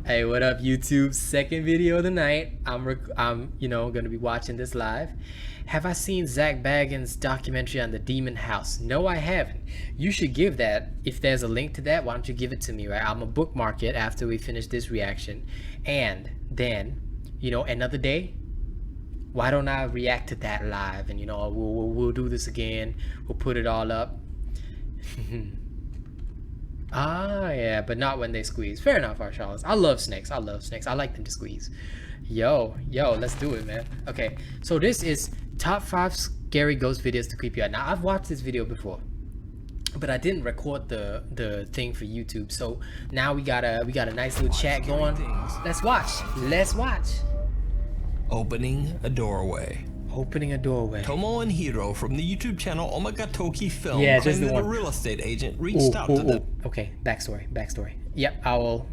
Hey, what up, YouTube? Second video of the night. I'm gonna be watching this live. Have I seen Zach Bagans' documentary on the Demon House? No, I haven't. You should give that. If there's a link to that, why don't you give it to me, right? I'm gonna bookmark it after we finish this reaction, and then, another day. Why don't I react to that live? And we'll do this again. We'll put it all up. Ah, yeah, but not when they squeeze. Fair enough, Charles. I love snakes. I like them to squeeze. Yo, let's do it, man. Okay, so this is top 5 scary ghost videos to creep you out. Now, I've watched this video before, but I didn't record the thing for YouTube. So now we got a nice little chat going. Let's watch. Opening a doorway. Tomo and Hiro from the YouTube channel Omagatoki Film claim that a real estate agent reached out to them. Okay, backstory. Yep, I will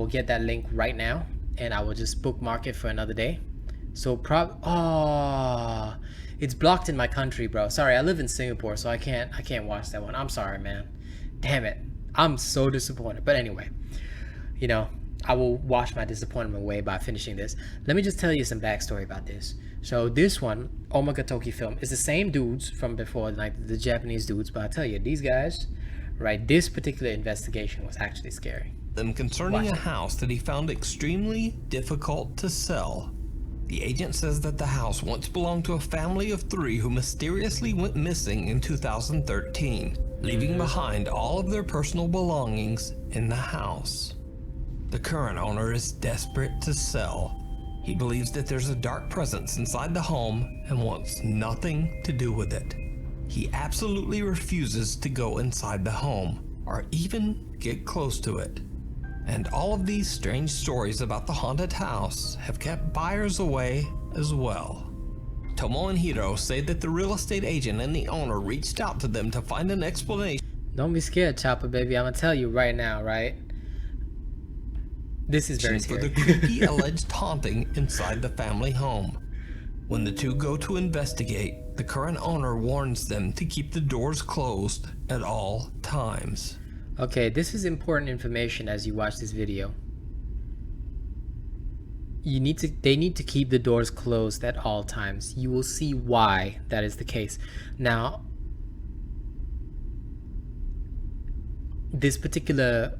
get that link right now, and I will just bookmark it for another day. So it's blocked in my country, bro. Sorry, I live in Singapore, so I can't watch that one. I'm sorry, man. Damn it. I'm so disappointed. But anyway, I will wash my disappointment away by finishing this. Let me just tell you some backstory about this. So this one, Omagatoki Film, is the same dudes from before, like the Japanese dudes, but I tell you, these guys, right, this particular investigation was actually scary. Them concerning a house that he found extremely difficult to sell. The agent says that the house once belonged to a family of 3 who mysteriously went missing in 2013, leaving behind all of their personal belongings in the house. The current owner is desperate to sell. He believes that there's a dark presence inside the home and wants nothing to do with it. He absolutely refuses to go inside the home or even get close to it. And all of these strange stories about the haunted house have kept buyers away as well. Tomo and Hiro say that the real estate agent and the owner reached out to them to find an explanation. Don't be scared, Chopper baby. I'm gonna tell you right now, right? This is very scary. For the creepy alleged haunting inside the family home. When the two go to investigate, the current owner warns them to keep the doors closed at all times. Okay, this is important information as you watch this video. They need to keep the doors closed at all times. You will see why that is the case. Now, this particular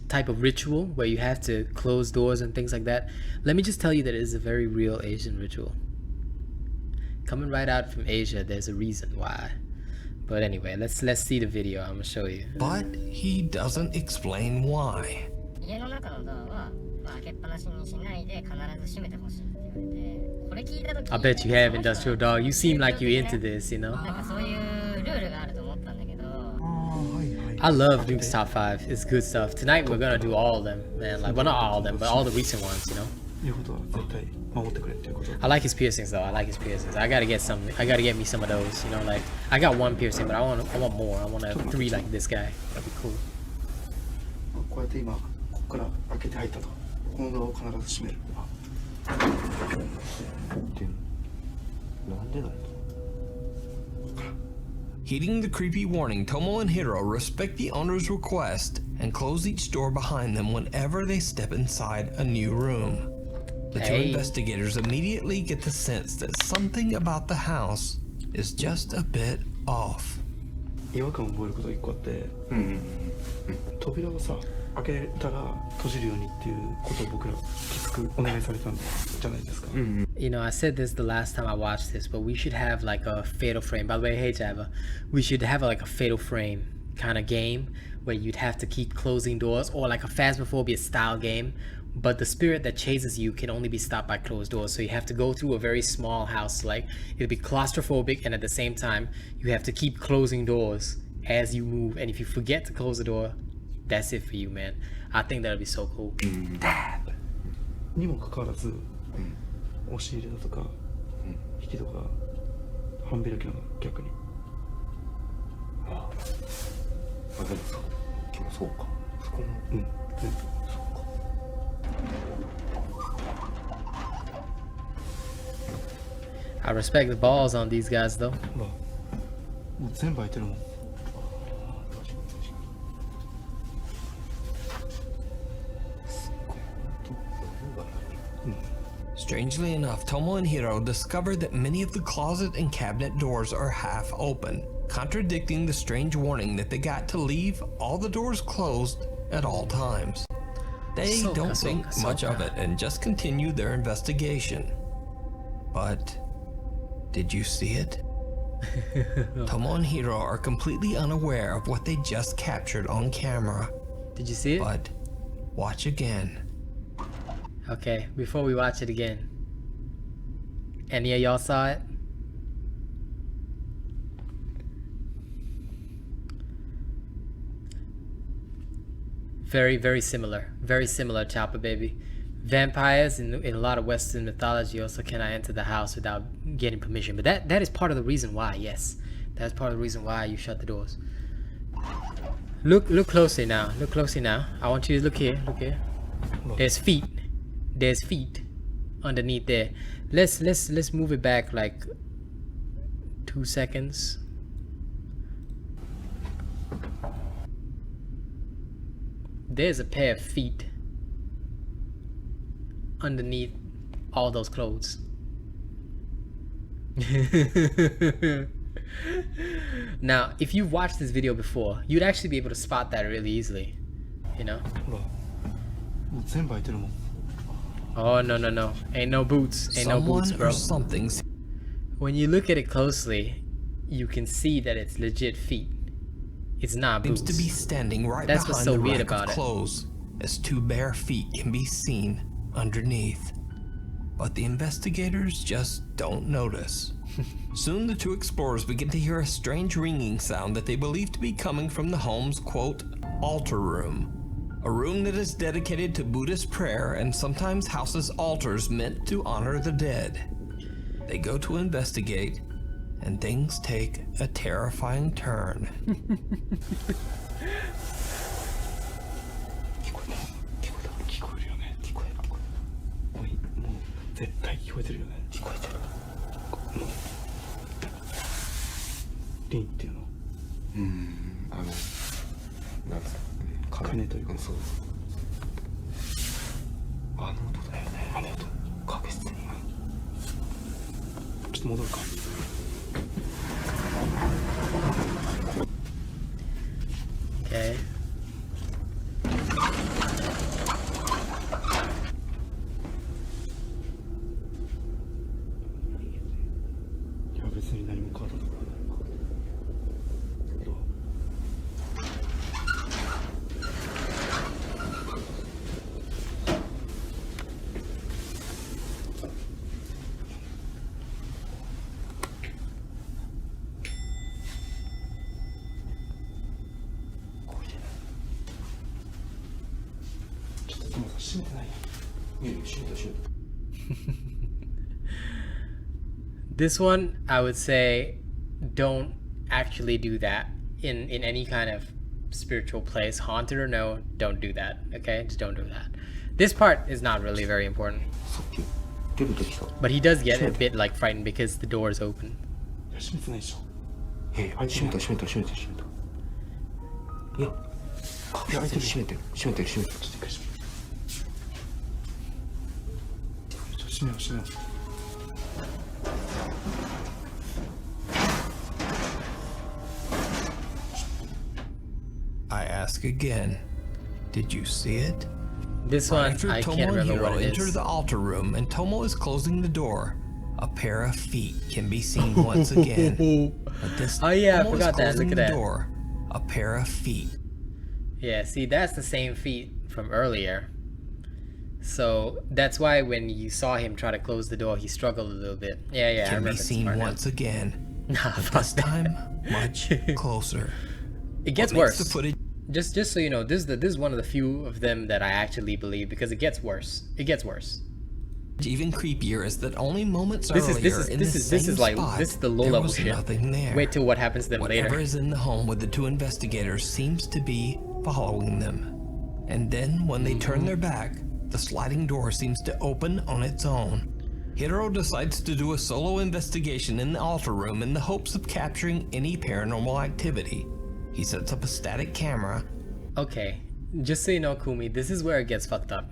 type of ritual where you have to close doors and things like that, let me just tell you that it is a very real Asian ritual. Coming right out from Asia, there's a reason why. But anyway, let's see the video. I'm gonna show you. But he doesn't explain why. I bet you have, Industrial Dog. You seem like you're into this, I love Nukes Top 5. It's good stuff. Tonight we're gonna do all of them, man. Like, well, not all of them, but all the recent ones, I like his piercings though. I gotta get me some of those, like I got 1 piercing, but I want more. I want 3 like this guy. That'd be cool. Heeding the creepy warning, Tomo and Hiro respect the owner's request and close each door behind them whenever they step inside a new room. The two investigators immediately get the sense that something about the house is just a bit off. I said this the last time I watched this, but we should have like a fatal frame. By the way, hey Java, we should have like a fatal frame kind of game where you'd have to keep closing doors, or like a Phasmophobia style game, but the spirit that chases you can only be stopped by closed doors. So you have to go through a very small house, like it'll be claustrophobic, and at the same time you have to keep closing doors as you move, and if you forget to close the door, that's it for you, man. I think that'll be so cool. Dab. にもかかわらず、押し入れだとか、引きとか、半開きなの逆に。ああ、でもさ、そうか。そこの、そうか。I respect the balls on these guys though. もう全部開いてるもん。Strangely enough, Tomo and Hiro discover that many of the closet and cabinet doors are half open, contradicting the strange warning that they got to leave all the doors closed at all times. They don't think much of it and just continue their investigation. But did you see it? Tomo and Hiro are completely unaware of what they just captured on camera. Did you see it? But watch again. Okay, before we watch it again, any of y'all saw it? Very, very similar. Very similar, Chopper Baby. Vampires in a lot of Western mythology also cannot enter the house without getting permission. But that is part of the reason why, yes. That's part of the reason why you shut the doors. Look closely now. Look closely now. I want you to look here. Look here. There's feet. There's feet underneath there. Let's move it back like 2 seconds. There's a pair of feet underneath all those clothes. Now, if you've watched this video before, you'd actually be able to spot that really easily, you know? ほらもう全部開いてるもん Oh, no. Ain't no boots. Ain't no boots, Someone bro. or something When you look at it closely, you can see that it's legit feet. It's not boots. seems to be standing right That's what's behind so the weird rack about of it. clothes, as two bare feet can be seen underneath. But the investigators just don't notice. Soon the two explorers begin to hear a strange ringing sound that they believe to be coming from the home's, quote, altar room. A room that is dedicated to Buddhist prayer and sometimes houses altars meant to honor the dead. They go to investigate, and things take a terrifying turn. 聞こえるよね聞こえるもう絶対聞こえてるよね聞こえてるリンっていうのなんですか鐘というかそうあの音だよねあの音確実にちょっと戻るか Okay. いや別に何も変わったところはないどう ちょっともう閉めてない閉めた This one, I would say, don't actually do that in any kind of spiritual place, haunted or no. Don't do that. Okay, just don't do that. This part is not really very important, さっき出るときさ but he does get a bit like frightened because the door is open. いや閉めてないでしょ閉めたいや確実に閉めてるちょっと一回閉めよう閉めよう I ask again, did you see it? This one, After I Tomo can't and remember Hiro what it enter is. the altar room and Tomo is closing the door, a pair of feet can be seen once again. But this Oh yeah, I Tomo is forgot that. closing Look at the that. door, a pair of feet. Yeah, see, that's the same feet from earlier. So that's why when you saw him try to close the door, he struggled a little bit. Yeah, I Can remember be this seen part now. once again. Nah, But fuck this that. time, much closer. It gets What makes worse. the footage Just so you know, this is one of the few of them that I actually believe because it gets worse. It gets worse. even creepier is that only moments This earlier is in the same like spot, this is the low there level was shit. nothing there. Wait till what happens to them Whatever later. is in the home with the two investigators seems to be following them. And then when they turn their back, the sliding door seems to open on its own. Hiro decides to do a solo investigation in the altar room in the hopes of capturing any paranormal activity. He sets up a static camera. Okay, just so you know, Kumi, this is where it gets fucked up.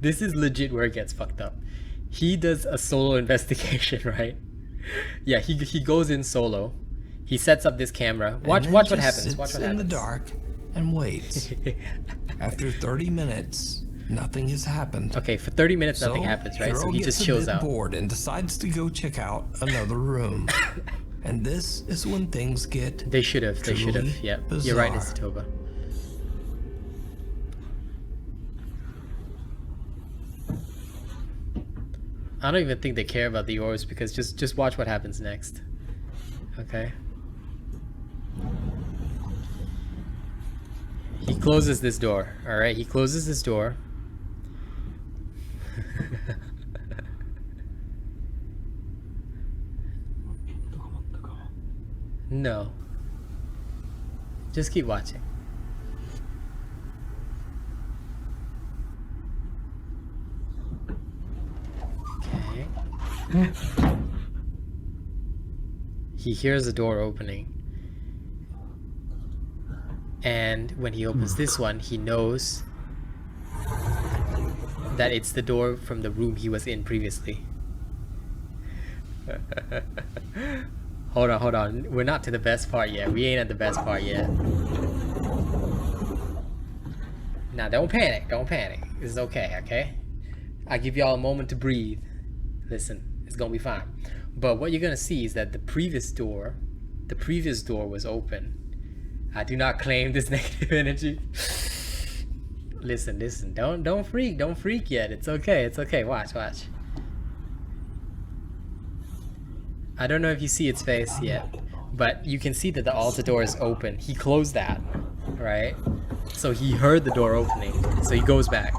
This is legit where it gets fucked up. he does a solo investigation, right? Yeah, he goes in solo. He sets up this camera. Watch and then what just happens. sits Watch what in happens. the dark and waits. After 30 minutes, nothing has happened. Okay, for 30 minutes So, nothing happens, right? So Hiro he gets just a chills bit out. bored and decides to go check out another room. And this is when things get They should have. They should have. truly Yeah, you're right, bizarre. Toba. I don't even think they care about the orbs because just watch what happens next. Okay. He closes this door. All right, he closes this door. No. Just keep watching. Okay. He hears the door opening. And when he opens this one, he knows that it's the door from the room he was in previously. Hold on. We're not to the best part yet. We ain't at the best part yet. Now, don't panic. Don't panic. This is okay, okay? I give y'all a moment to breathe. Listen, it's gonna be fine. But what you're gonna see is that the previous door was open. I do not claim this negative energy. Listen. Don't freak yet. It's okay. Watch. I don't know if you see its face yet, but you can see that the altar door is open. He closed that, right? So he heard the door opening. So he goes back.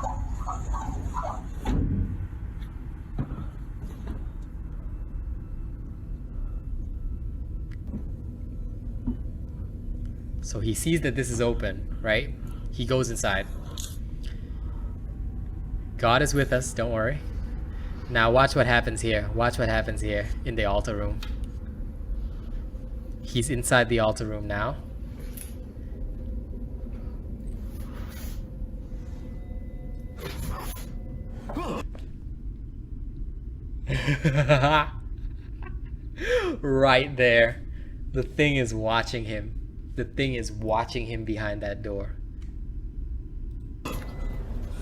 So he sees that this is open, right? He goes inside. God is with us, don't worry. Now watch what happens here. Watch what happens here in the altar room. He's inside the altar room now. Right there. The thing is watching him. The thing is watching him behind that door.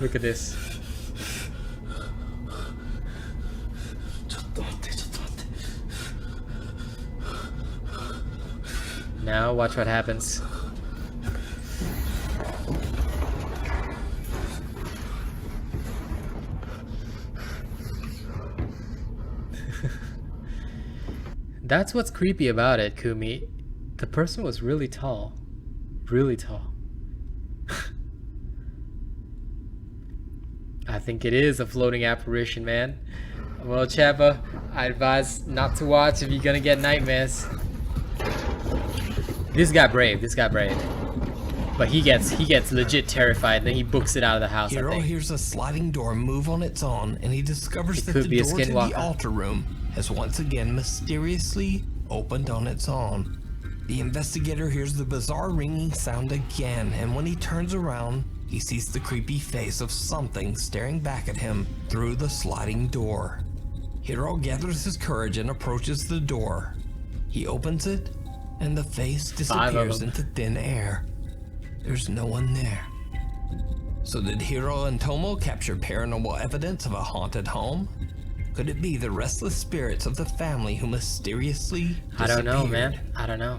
Look at this. Now watch what happens. That's what's creepy about it, Kumi. The person was really tall. Really tall. I think it is a floating apparition, man. Well, Chappa, I advise not to watch if you're gonna get nightmares. This guy brave. But he gets legit terrified, then he books it out of the house, I Hiro think. hears a sliding door move on its own, and he discovers It that could the be a door to skinwalker. the altar room has once again mysteriously opened on its own. The investigator hears the bizarre ringing sound again, and when he turns around, he sees the creepy face of something staring back at him through the sliding door. Hiro gathers his courage and approaches the door. He opens it, and the face 5 of disappears them. into thin air. There's no one there. So did Hiro and Tomo capture paranormal evidence of a haunted home? Could it be the restless spirits of the family who mysteriously disappeared? I don't know, man. I don't know.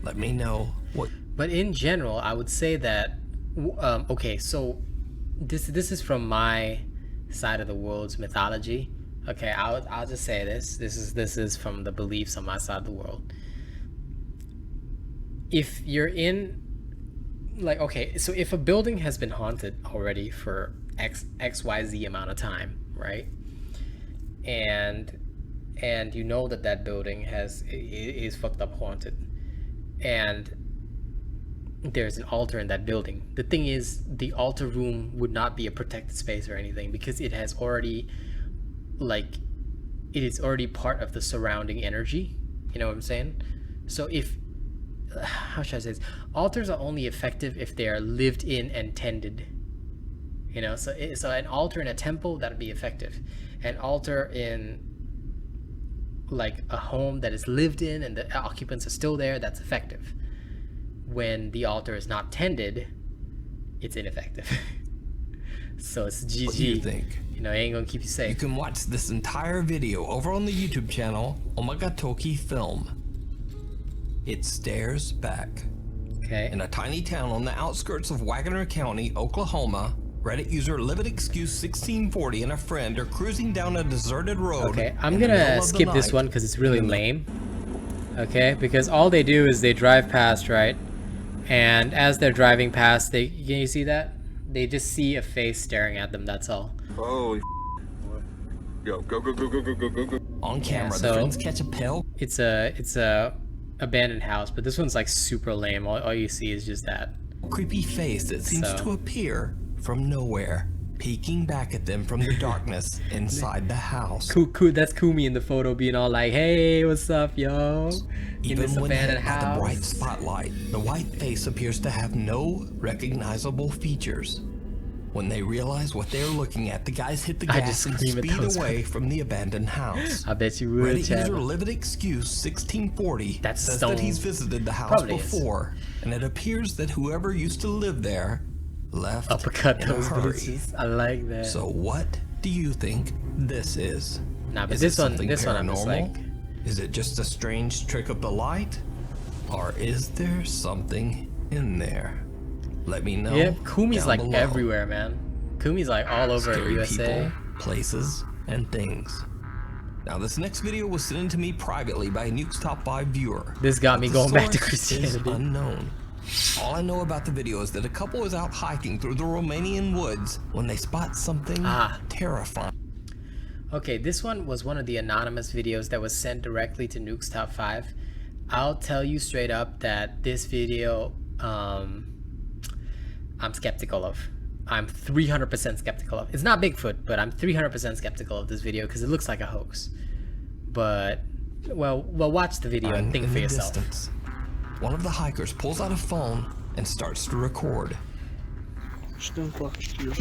Let me know what. But in general, I would say that okay, so this is from my side of the world's mythology. Okay, I'll just say this. This is from the beliefs on my side of the world. If you're in, like, okay, so if a building has been haunted already for XYZ amount of time, right? And you know that building is fucked up haunted, and there's an altar in that building. The thing is, the altar room would not be a protected space or anything because it has already, like, it is already part of the surrounding energy. You know what I'm saying? So if, how should I say this? Altars are only effective if they are lived in and tended. You know, so an altar in a temple, that'd be effective. an altar in like a home that is lived in and the occupants are still there, that's effective. When the altar is not tended, it's ineffective. So it's GG. What do you think? You know, it ain't gonna keep you You safe. can watch this entire video over on the YouTube channel Omagatoki Film. It stares back. Okay. In a tiny town on the outskirts of Wagner County, Oklahoma, Reddit user LividExcuse1640 and a friend are cruising down a deserted road. Okay, I'm in the middle gonna of the skip this night. one because it's really lame. Okay, because all they do is they drive past, right? And as they're driving past, can you see that? They just see a face staring at them, that's all. Holy go go. On camera, so- the friends catch a pale It's a abandoned house, but this one's like super lame. All you see is just that. creepy face that seems So- to appear from nowhere, peeking back at them from the darkness inside the house. That's Kumi in the photo being all like, hey, what's up, yo? In Even this when hit abandoned by the bright house. spotlight, the white face appears to have no recognizable features. When they realize what they're looking at, the guys hit the I gas just and scream at speed those away from the abandoned house. I bet you would, Reddit user Chad. LividExcuse1640 That's says stone. that he's visited the house Probably is. before, and it appears that whoever used to live there left Uppercut in a those hurry. bitches. I like that. So what do you think this is? Nah, but Is this it one, something I'm just paranormal? like, Is it just a strange trick of the light? Or is there something in there? Let me know. yeah, Kumi's down like below. everywhere, man. Kumi's like all over Scary USA. people, places, and things. Now, this next video was sent in to me privately by a Nukes Top 5 viewer. This got But me the going back to source is Christianity. unknown. All I know about the video is that a couple is out hiking through the Romanian woods when they spot something terrifying. Okay, this one was one of the anonymous videos that was sent directly to Nukes Top 5. I'll tell you straight up that this video, I'm skeptical of. I'm 300% skeptical of. It's not Bigfoot, but I'm 300% skeptical of this video because it looks like a hoax. But, well, watch the video and think in for the yourself. distance, one of the hikers pulls out a phone and starts to record. Üstten bakıyor.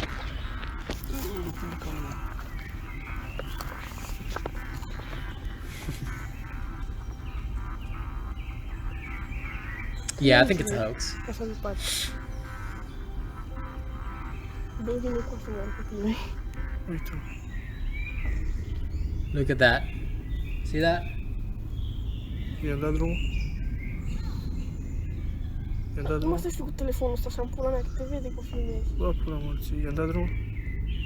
Yeah, I think it's a hoax. Essa me pode. Desde o meu conhecimento aqui, Muito. Look at that. See that? Jävla Tu mă știu cu telefonul ăsta și am pula mea că te vede că filmezi. Bă, pula morții, i-a dat drum?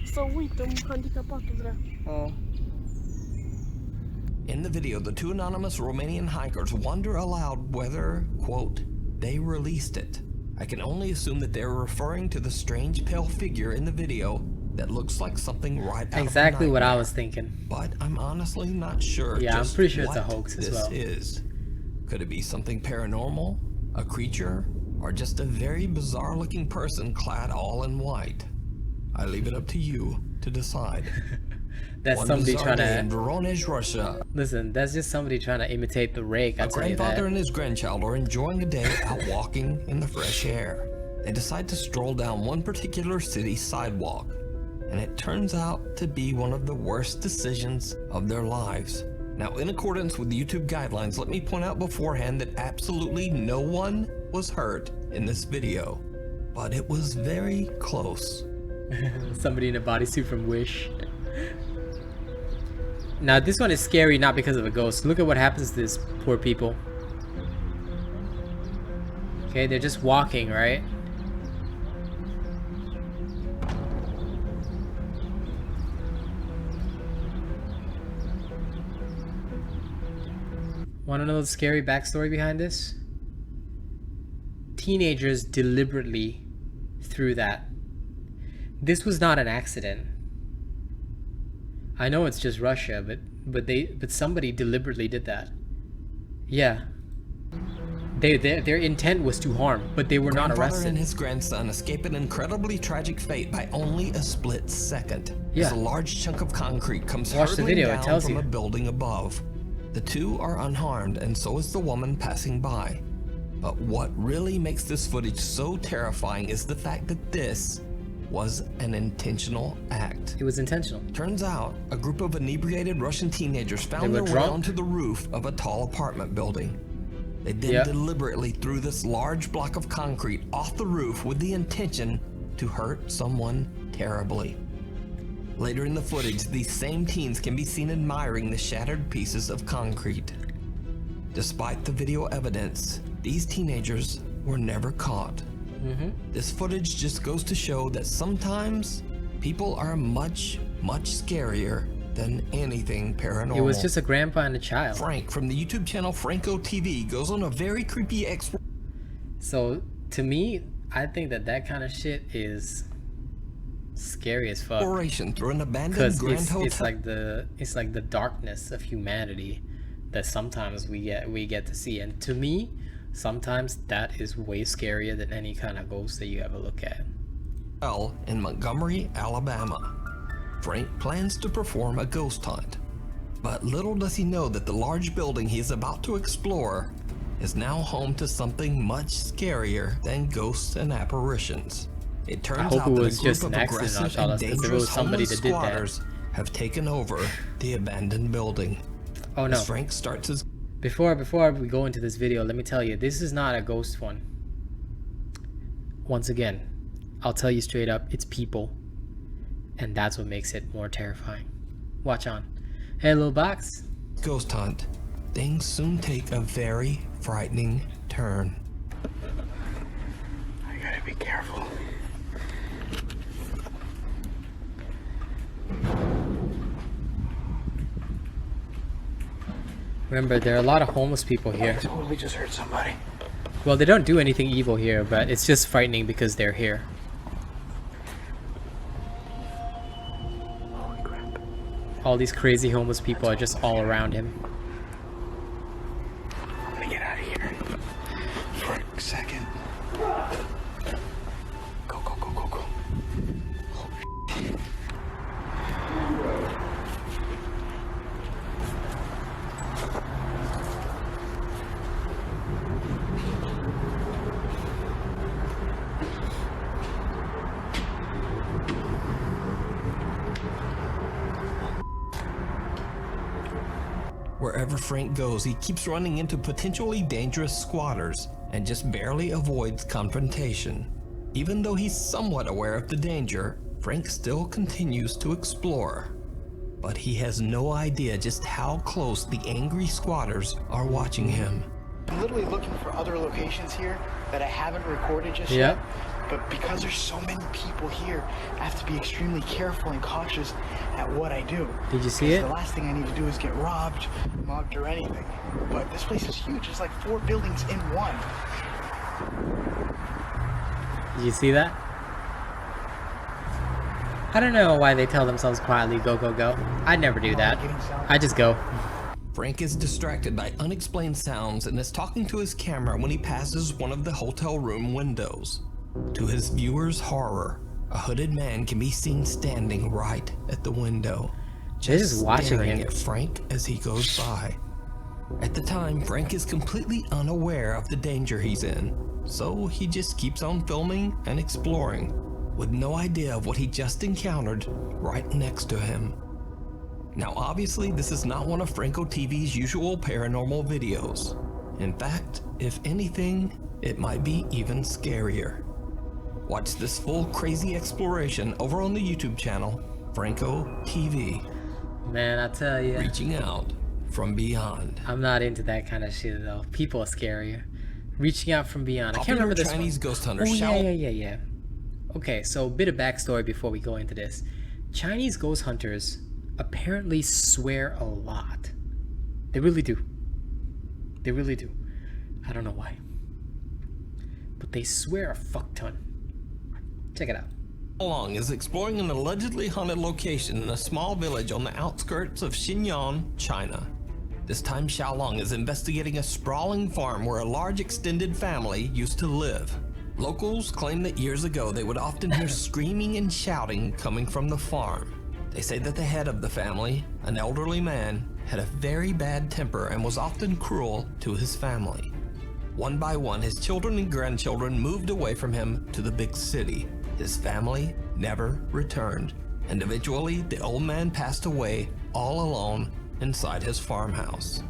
Să uită, handicapatul vrea. Oh. In the video, the two anonymous Romanian hikers wonder aloud whether, quote, they released it. I can only assume that they're referring to the strange pale figure in the video that looks like something right out Exactly of a what I nightmare. was thinking. But I'm honestly not sure Yeah, I'm just pretty sure it's a what hoax as this well. is. Could it be something paranormal, a creature, or just a very bizarre looking person clad all in white? I leave it up to you to decide. That's One somebody bizarre trying day in to... Voronezh, Russia, Listen, that's just somebody trying to imitate the rake, a I'll tell you grandfather that. and his grandchild are enjoying a day out walking in the fresh air. They decide to stroll down one particular city sidewalk, and it turns out to be one of the worst decisions of their lives. Now, in accordance with YouTube guidelines, let me point out beforehand that absolutely no one was hurt in this video, but it was very close. Somebody in a bodysuit from Wish. Now this one is scary not because of a ghost. Look at what happens to these poor people. Okay, they're just walking, right? Want to know the scary backstory behind this? Teenagers deliberately threw that. This was not an accident. I know it's just Russia, but somebody deliberately did that. Yeah. Their intent was to harm, but they were not Grandfather and arrested. his grandson escape an incredibly tragic fate by only a split second. Yeah. As a large chunk of concrete comes Watch the hurtling video, it down tells from you. a building above. The two are unharmed, and so is the woman passing by. But what really makes this footage so terrifying is the fact that this was an intentional act. It was intentional. Turns out, a group of inebriated Russian teenagers found They their were way drunk? onto the roof of a tall apartment building. They then Yep. deliberately threw this large block of concrete off the roof with the intention to hurt someone terribly. Later in the footage, these same teens can be seen admiring the shattered pieces of concrete. Despite the video evidence, these teenagers were never caught. This footage just goes to show that sometimes people are much, much scarier than anything paranormal. It was just a grandpa and a child. Frank from the YouTube channel Franco TV goes on a very creepy So to me, I think that kind of shit is scary as fuck. exploration through an abandoned Because grand hotel. it's like the darkness of humanity that sometimes we get to see, and to me, sometimes that is way scarier than any kind of ghost that you ever look at. In Montgomery, Alabama. Frank plans to perform a ghost hunt, but little does he know that the large building he is about to explore is now home to something much scarier than ghosts and apparitions. It turns hope out it that was a group just of an accident, aggressive Charles, and 'cause if it was dangerous somebody homeless that did that- squatters have taken over the abandoned building. Oh no! As Frank starts his Before we go into this video, let me tell you, this is not a ghost one. Once again, I'll tell you straight up, it's people. And that's what makes it more terrifying. Watch on. Hey, little box. ghost hunt, things soon take a very frightening turn. I gotta be careful. Remember, there are a lot of homeless people I here. totally just hurt somebody. Well, they don't do anything evil here, but it's just frightening because they're here. Holy crap. All these crazy homeless people are just all around him. I'm gonna get out of here for a second. Go, go, go, go, go. Holy shit. Wherever Frank goes, he keeps running into potentially dangerous squatters and just barely avoids confrontation. Even though he's somewhat aware of the danger, Frank still continues to explore. But he has no idea just how close the angry squatters are watching him. I'm literally looking for other locations here that I haven't recorded just Yeah. yet. But because there's so many people here, I have to be extremely careful and cautious at what I do. Did you see Because it? the last thing I need to do is get robbed, mugged, or anything. But this place is huge. It's like 4 buildings in one. Did you see that? I don't know why they tell themselves quietly, go, go, go. I never do that. I just go. Frank is distracted by unexplained sounds and is talking to his camera when he passes one of the hotel room windows. To his viewers' horror, a hooded man can be seen standing right at the window, They're just watching staring him. at Frank as he goes by. At the time, Frank is completely unaware of the danger he's in, so he just keeps on filming and exploring, with no idea of what he just encountered right next to him. Now obviously this is not one of Franco TV's usual paranormal videos. In fact, if anything, it might be even scarier. Watch this full crazy exploration over on the YouTube channel, Franco TV, Man, I tell you, reaching out from beyond. I'm not into that kind of shit though. People are scarier. Reaching out from beyond. I can't remember this Chinese one. ghost hunter Oh, Xiao yeah. Okay, so a bit of backstory before we go into this. Chinese ghost hunters apparently swear a lot. They really do. They really do. I don't know why. But they swear a fuck ton. Check it out. Long is exploring an allegedly haunted location in a small village on the outskirts of Xinjiang, China. This time Xiaolong is investigating a sprawling farm where a large extended family used to live. Locals claim that years ago they would often hear screaming and shouting coming from the farm. They say that the head of the family, an elderly man, had a very bad temper and was often cruel to his family. One by one, his children and grandchildren moved away from him to the big city. His family never returned, and eventually the old man passed away all alone inside his farmhouse.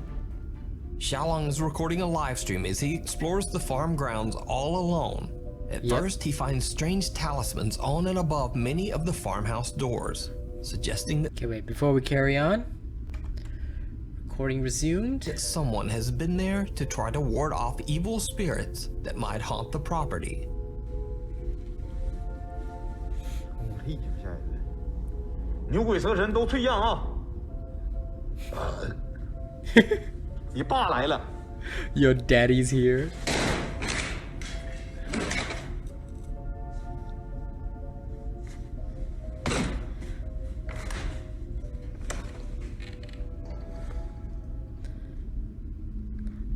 Xiaolong is recording a live stream as he explores the farm grounds all alone. At first, he finds strange talismans on and above many of the farmhouse doors, suggesting that Okay, wait, before we carry on. Recording resumed. someone has been there to try to ward off evil spirits that might haunt the property. 我理解下来的，牛鬼蛇神都退让啊！你爸来了。 Your daddy's here.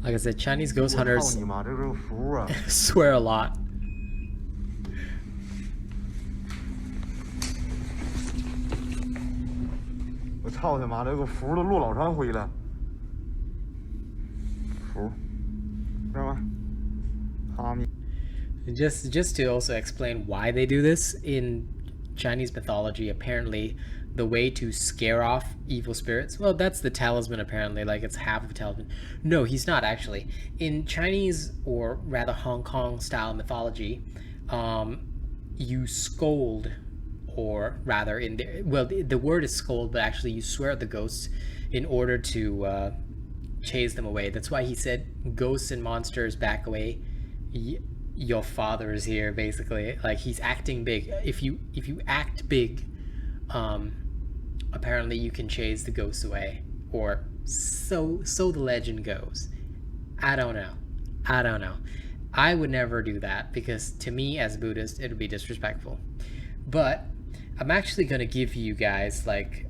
Like I said, Chinese ghost 我操 hunters 你妈，这个符啊！ swear a lot. 我操他妈，这个符都落老长灰了。符，知道吗？哈密。 Just to also explain why they do this, in Chinese mythology, apparently the way to scare off evil spirits, well, that's the talisman apparently, like it's half of a talisman. No, he's not actually. In Chinese, or rather Hong Kong style mythology, you scold, or rather in the, well, the word is scold, but actually you swear at the ghosts in order to chase them away. That's why he said ghosts and monsters back away. Your father is here, basically. Like, he's acting big. If you act big, apparently you can chase the ghosts away, or so the legend goes. I don't know. I would never do that, because to me as a Buddhist it would be disrespectful. But I'm actually gonna give you guys like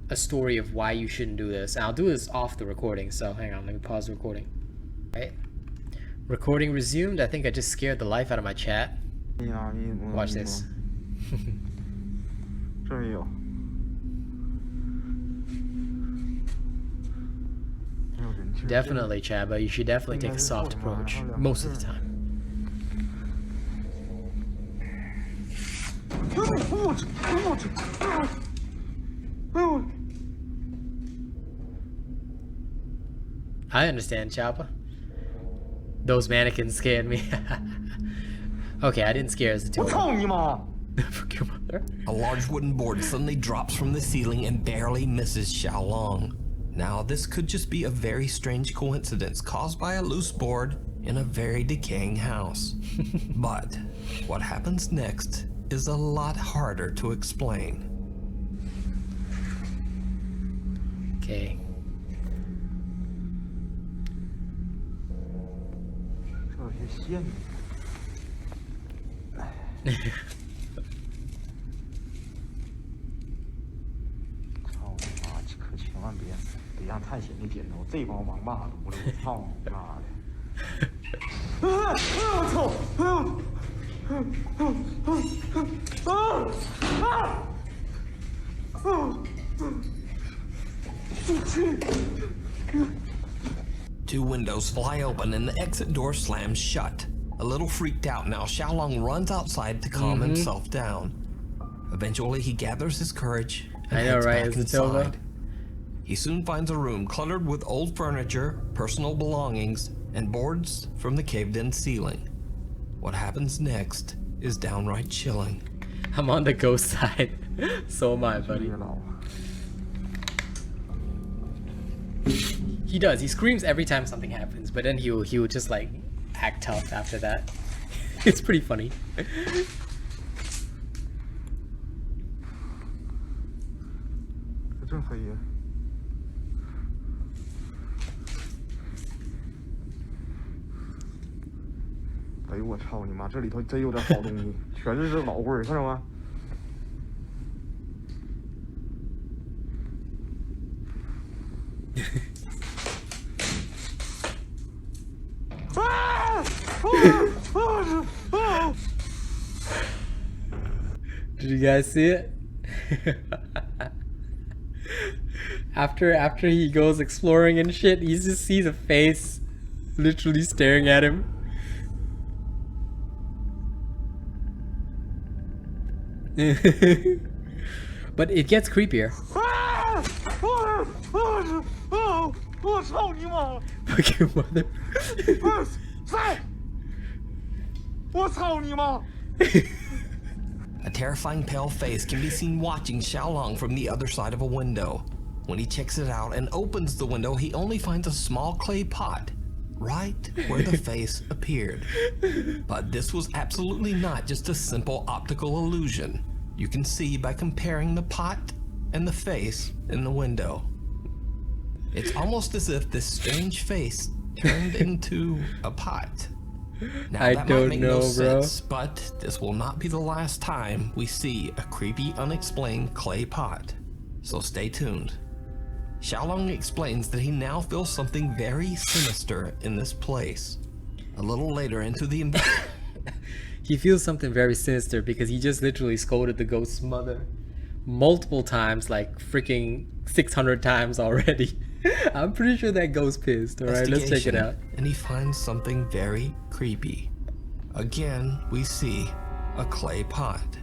a story of why you shouldn't do this. And I'll do this off the recording, so hang on, let me pause the recording. Right, recording resumed. I think I just scared the life out of my chat. Watch this. 这儿也有。没有人气儿 Definitely, Chad, but you should definitely take a soft approach most of the time. 哎呦！ I understand, Chopper. Those mannequins scared me. Okay, I didn't scare as the two. 我操你妈！ Fuck your mother. A large wooden board suddenly drops from the ceiling and barely misses Xiaolong. Now, this could just be a very strange coincidence caused by a loose board in a very decaying house. But what happens next is a lot harder to explain. Okay. 这些线。操你妈！可千万别让探险的点头，这帮王八犊子！我操你妈的！我操！Two windows fly open and the exit door slams shut. A little freaked out now, Xiaolong runs outside to calm himself down. Eventually, he gathers his courage and I know, heads right? back Is it over? inside. He soon finds a room cluttered with old furniture, personal belongings, and boards from the caved-in ceiling. What happens next is downright chilling. I'm on the ghost side. So am I, buddy. 别老。 He does. He screams every time something happens, but then he'll just like act tough after that. It's pretty funny. 这真黑呀！哎呦我操你妈！这里头真有点好东西，全是老味儿，看着吗？Did you guys see it? After he goes exploring and shit, he just sees a face literally staring at him. But it gets creepier. 我操你妈！ Fuck your mother. 在！我操你妈！ A terrifying pale face can be seen watching Xiaolong from the other side of a window. When he checks it out and opens the window, he only finds a small clay pot right where the face appeared. But this was absolutely not just a simple optical illusion. You can see by comparing the pot and the face in the window. It's almost as if this strange face turned into a pot. Now, I that don't might make know, no bro. sense, but this will not be the last time we see a creepy, unexplained clay pot. So stay tuned. Xiaolong explains that he now feels something very sinister in this place. A little later into the He feels something very sinister because he just literally scolded the ghost's mother multiple times, like freaking 600 times already. I'm pretty sure that ghost pissed. Alright, let's check it out. And he finds something very creepy. Again, we see a clay pot.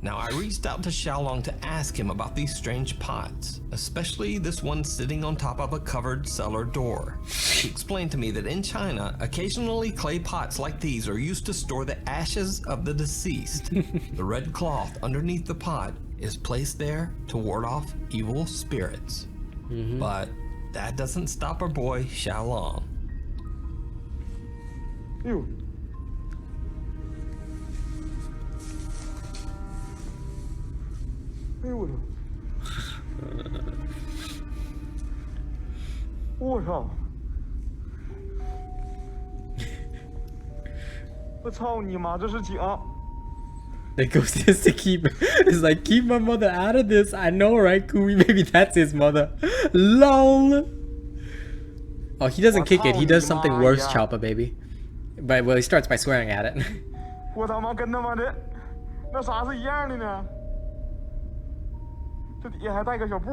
Now, I reached out to Xiaolong to ask him about these strange pots, especially this one sitting on top of a covered cellar door. He explained to me that in China, occasionally clay pots like these are used to store the ashes of the deceased. The red cloth underneath the pot is placed there to ward off evil spirits. But that doesn't stop our boy Xiaolong. 哎呦！哎呦我操！我操！我操你妈！这是井！ The ghost has to keep. It's like, keep my mother out of this. I know, right, Kui? Maybe that's his mother. LOL. Oh, he doesn't kick it. He does something worse, Choppa, baby. But, well, he starts by swearing at it. 我他妈跟他妈的那啥是一样的呢？这底下还带个小布。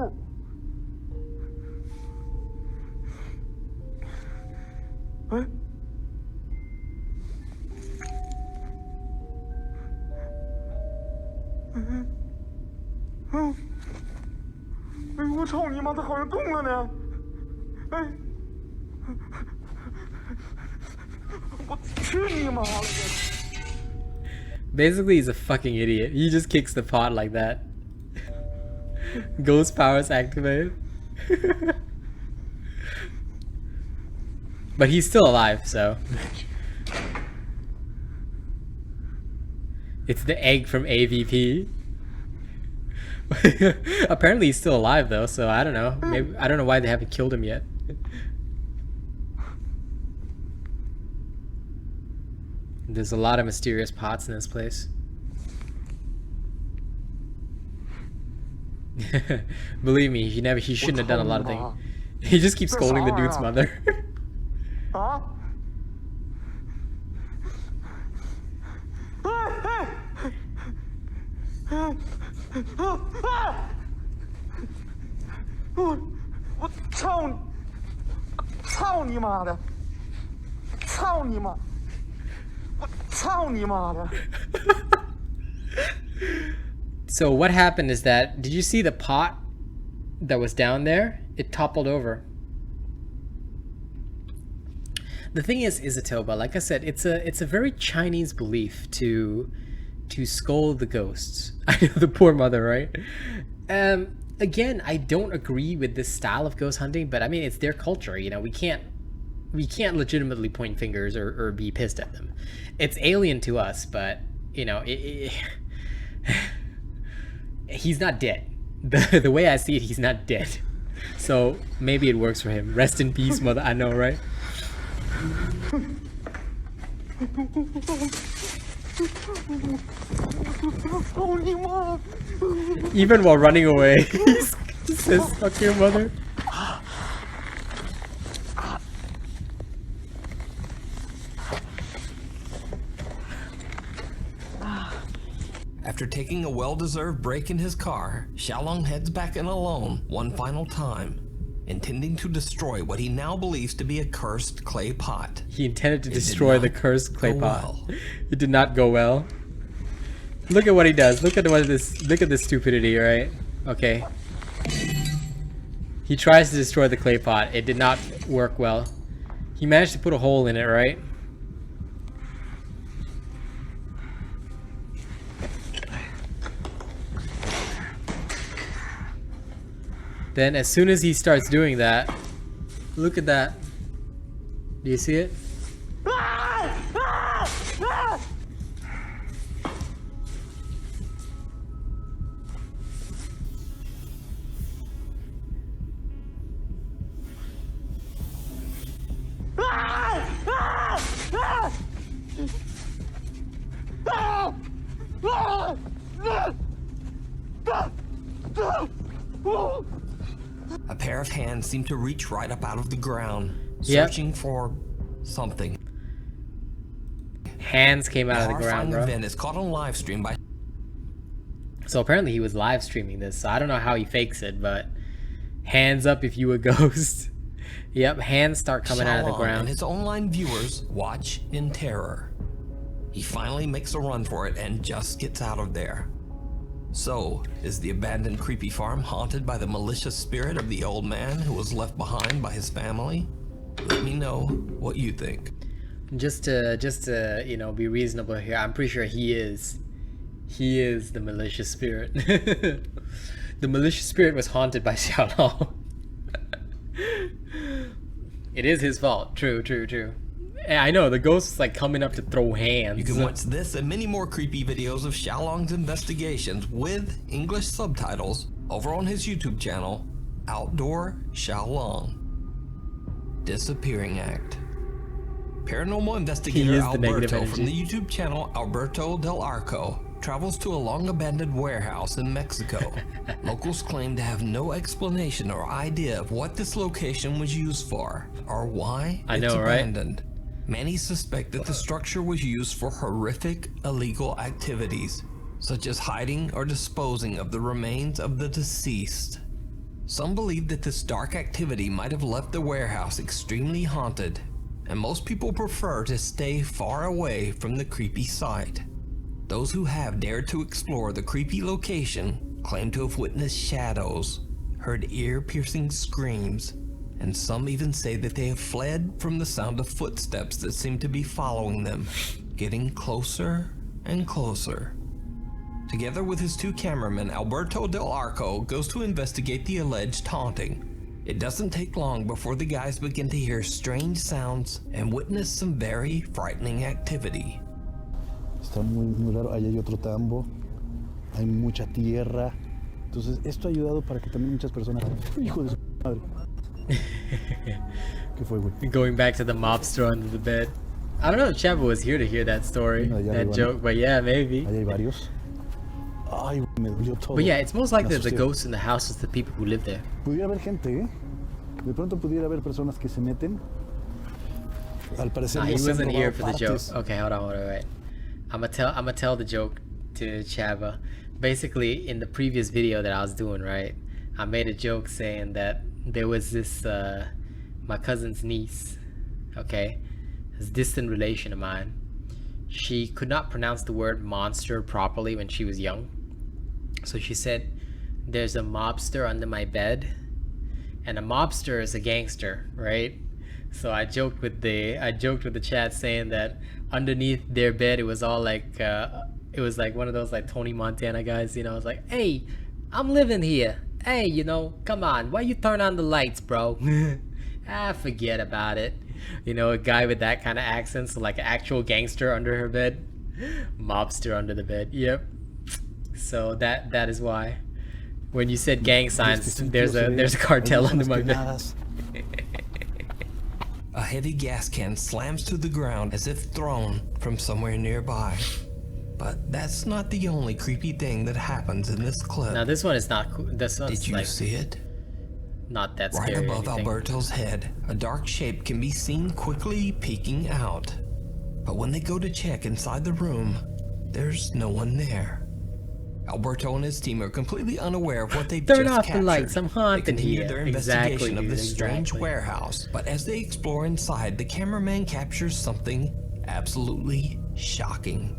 哎。 哎呦我操你妈！它好像动了呢！哎，我去你妈了！ Basically, he's a fucking idiot. He just kicks the pot like that. Ghost powers activated. But he's still alive, so. It's the egg from AVP. Apparently he's still alive though, so I don't know. Maybe I don't know why they haven't killed him yet. There's a lot of mysterious pots in this place. Believe me, he shouldn't have done a lot of things. He just keeps scolding the dude's mother. 啊！我操你！操你妈的！操你妈！我操你妈的！ So what happened is that, did you see the pot that was down there? It toppled over. The thing is, Izatoba, like I said, it's a very Chinese belief to scold the ghosts. I know, the poor mother, right? Again, I don't agree with this style of ghost hunting, but I mean, it's their culture, you know. We can't legitimately point fingers or be pissed at them. It's alien to us, but you know, he's not dead. The way I see it, he's not dead. So maybe it works for him. Rest in peace, mother. I know, right? Even while running away, he says, "Fuck your mother." After taking a well-deserved break in his car, Xiaolong heads back in alone one final time, intending to destroy what he now believes to be a cursed clay pot. He intended to destroy the cursed clay pot. Well. It did not go well. Look at what he does. Look at this stupidity, right? Okay. He tries to destroy the clay pot. It did not work well. He managed to put a hole in it, right? Then as soon as he starts doing that, look at that. Do you see it? A pair of hands seem to reach right up out of the ground, Yep. searching for something. Hands came out of the ground, horrifying bro. event is caught on live stream by So apparently he was live streaming this. So I don't know how he fakes it, but hands up if you a ghost. Yep, hands start coming out of the Shalom, ground. and his online viewers watch in terror. He finally makes a run for it and just gets out of there. So, is the abandoned creepy farm haunted by the malicious spirit of the old man who was left behind by his family? Let me know what you think. Just to you know, be reasonable here, I'm pretty sure he is the malicious spirit. The malicious spirit was haunted by Xiaolong. It is his fault. True. And I know the ghost is like coming up to throw hands. You can watch this and many more creepy videos of Xiaolong's investigations with English subtitles over on his YouTube channel, Outdoor Xiaolong. Disappearing Act. Paranormal investigator is the negative Alberto from the energy. YouTube channel Alberto Del Arco travels to a long-abandoned warehouse in Mexico. Locals claim to have no explanation or idea of what this location was used for or why I it's know, right? abandoned. Many suspect that the structure was used for horrific illegal activities, such as hiding or disposing of the remains of the deceased. Some believe that this dark activity might have left the warehouse extremely haunted, and most people prefer to stay far away from the creepy site. Those who have dared to explore the creepy location claim to have witnessed shadows, heard ear-piercing screams, and some even say that they have fled from the sound of footsteps that seem to be following them, getting closer and closer. Together with his two cameramen, Alberto Del Arco goes to investigate the alleged haunting. It doesn't take long before the guys begin to hear strange sounds and witness some very frightening activity. Está muy raro. Ahí hay otro tambo. Hay mucha tierra. Entonces, esto ha ayudado para que también muchas personas. Hijo de su madre. ¿Qué fue, güey? Going back to the mobster under the bed. I don't know if Chavo was here to hear that story, No, ya that arriba, joke, but yeah, maybe. Ahí hay varios. Ay, güey, me dolió todo. But yeah, it's most likely Me that the asusté. ghosts in the house is the people who live there. Pudiera haber gente, ¿eh? De pronto pudiera haber personas que se meten. Al parecer Nah, he ya se han wasn't here robado for the joke. partes. Okay, hold on, wait. I'ma tell the joke to Chava. Basically, in the previous video that I was doing, right, I made a joke saying that there was this my cousin's niece, okay, this distant relation of mine. She could not pronounce the word monster properly when she was young, so she said, "There's a mobster under my bed," and a mobster is a gangster, right? So I joked with the chat saying that underneath their bed it was all like it was like one of those like Tony Montana guys, you know. It's like, "Hey, I'm living here. Hey, you know, come on, why you turn on the lights, bro?" Forget about it. You know, a guy with that kind of accent, so like an actual gangster under her bed, mobster under the bed. Yep. So that is why. When you said gang signs, there's a cartel under my bed. A heavy gas can slams to the ground as if thrown from somewhere nearby. But that's not the only creepy thing that happens in this clip. Now this one is not cool. This one's Did you like see it? not that Right scary. or above anything. Alberto's head, a dark shape can be seen quickly peeking out. But when they go to check inside the room, there's no one there. Alberto and his team are completely unaware of what they've Turn just off the captured. lights, I'm haunted They continue here. their Exactly, investigation of dude, this strange exactly. warehouse. But as they explore inside, the cameraman captures something absolutely shocking.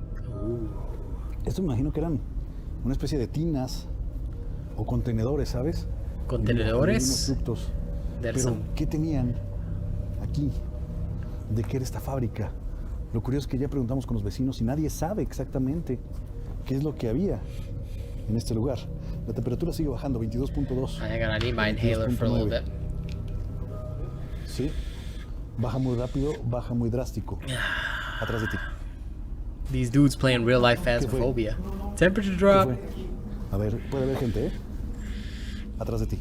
Esto me imagino que eran una especie de tinas o contenedores, ¿sabes? ¿Contenedores? Unos ductos. There's Pero, some- ¿qué tenían aquí? ¿De qué era esta fábrica? Lo curioso es que ya preguntamos con los vecinos y nadie sabe exactamente qué es lo que había en este lugar. La temperatura sigue bajando, 22.2. Hang on, I need my inhaler for a little bit. Sí. Baja muy rápido, baja muy drástico. Atrás de ti. These dudes playing real life Phasmophobia. Temperature ¿Qué drop. fue? A ver, puede haber gente, ¿eh? Atrás de ti.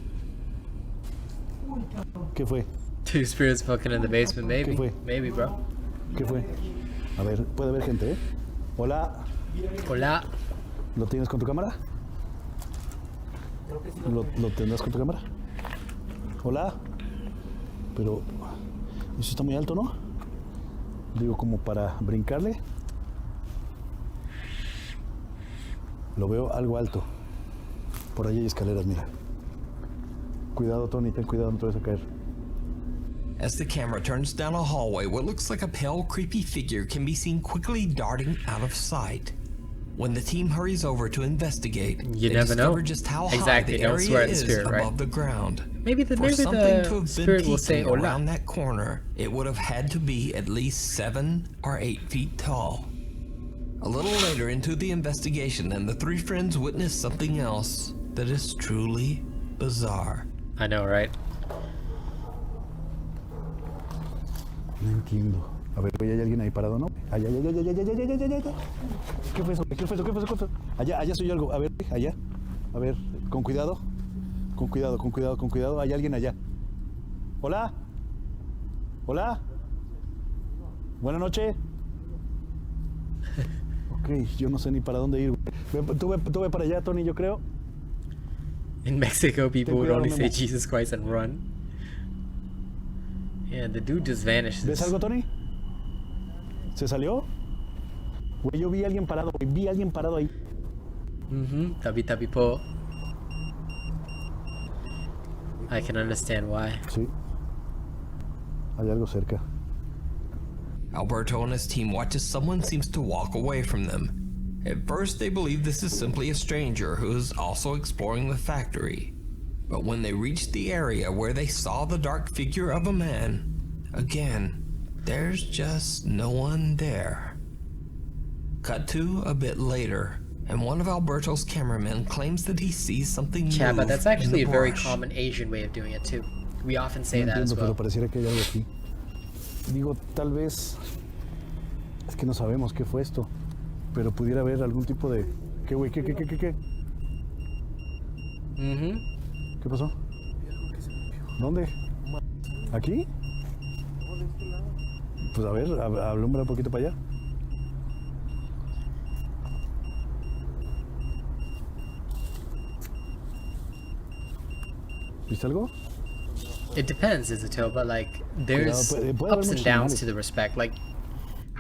¿Qué fue? Two spirits fucking in the basement, maybe. ¿Qué fue? Maybe, bro. ¿Qué fue? A ver, puede haber gente, ¿eh? Hola. Hola. ¿Lo tienes con tu cámara? ¿Lo tendrás con tu cámara? Hola. Pero eso está muy alto, ¿no? Digo, como para brincarle. Lo veo algo alto. Por ahí hay escaleras, mira. Cuidado, Tony, ten cuidado, no te vayas a caer. As the camera turns down a hallway, what looks like a pale, creepy figure can be seen quickly darting out of sight. When the team hurries over to investigate, You they never know. discover just how high Exactly, the don't area swear at the is spirit, right? above the ground. Maybe For maybe something to have the been spirit will say peeking hola. around that corner, it would have had to be at least 7 or 8 feet tall. A little later into the investigation, and the three friends witness something else that is truly bizarre. I know, right? No entiendo. A ver, ¿hay alguien ahí parado, no? Allá, allá, allá, allá, allá, allá, allá, allá. ¿Qué fue eso? ¿Qué fue eso? ¿Qué fue eso? ¿Qué fue eso? Allá soy yo algo. A ver, allá. A ver, con cuidado. Con cuidado, con cuidado, con cuidado. Hay alguien allá. Hola. Hola. Buenas noches. Ok, yo no sé ni para dónde ir. Tú ve para allá, Tony, yo creo. In Mexico, people would cuidado, only say Memo. Jesus Christ and run. Yeah, the dude just vanishes. ¿Ves algo, Tony? ¿Se salió? Güey, yo vi a alguien parado, güey. Vi a alguien parado ahí. Tabi tabi po. I can understand why. Sí. Hay algo cerca. Alberto and his team watch as someone seems to walk away from them. At first, they believe this is simply a stranger who is also exploring the factory. But when they reach the area where they saw the dark figure of a man, again, there's just no one there. Cut to a bit later, and one of Alberto's cameramen claims that he sees something Yeah, move but that's in actually the a very brush. common Asian way of doing it too. We often say No that as entiendo, well. pero pareciera que hay algo aquí. Digo, tal vez... Es que no sabemos qué fue esto. Pero pudiera haber algún tipo de... ¿Qué, güey? ¿Qué? ¿Qué pasó? ¿Dónde? ¿Aquí? Pues a ver, alumbra un poquito para allá. ¿Viste algo? It depends, Izuto, but like there's Cuidado, puede haber ups and muchos downs animales. to the respect. Like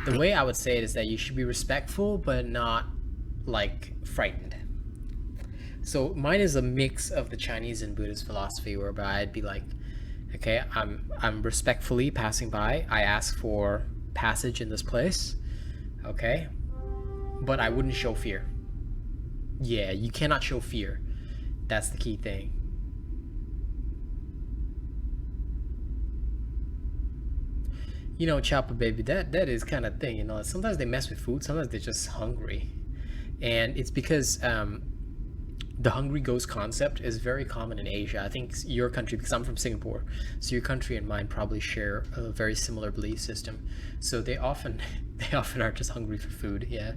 the way I would say it is that you should be respectful, but not like frightened. So mine is a mix of the Chinese and Buddhist philosophy, whereby I'd be like, okay, I'm respectfully passing by. I ask for passage in this place, okay, but I wouldn't show fear. Yeah, you cannot show fear. That's the key thing. You know, Chopper baby, that is kind of thing, you know. Sometimes they mess with food, sometimes they're just hungry. And it's because the hungry ghost concept is very common in Asia. I think your country, because I'm from Singapore, so your country and mine probably share a very similar belief system. So they often are just hungry for food, yeah.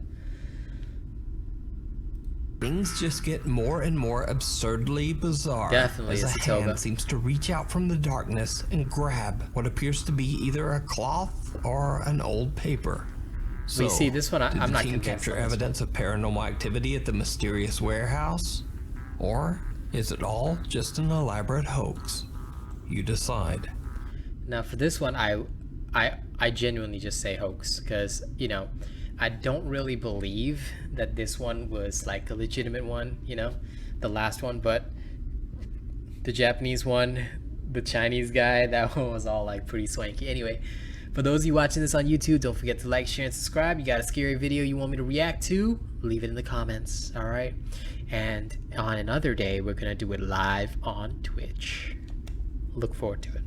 Things just get more and more absurdly bizarre Definitely, as a it's a toga. hand seems to reach out from the darkness and grab what appears to be either a cloth or an old paper. So, see, this one, did I'm the not team convinced capture on this evidence of paranormal activity at the mysterious warehouse? Or is it all just an elaborate hoax? You decide. Now for this one, I genuinely just say hoax, because, you know, I don't really believe that this one was like a legitimate one, you know, the last one, but the Japanese one, the Chinese guy, that one was all like pretty swanky. Anyway, For those of you watching this on YouTube, don't forget to like, share, and subscribe. You got a scary video you want me to react to? Leave it in the comments, all right? And on another day, we're going to do it live on Twitch. Look forward to it.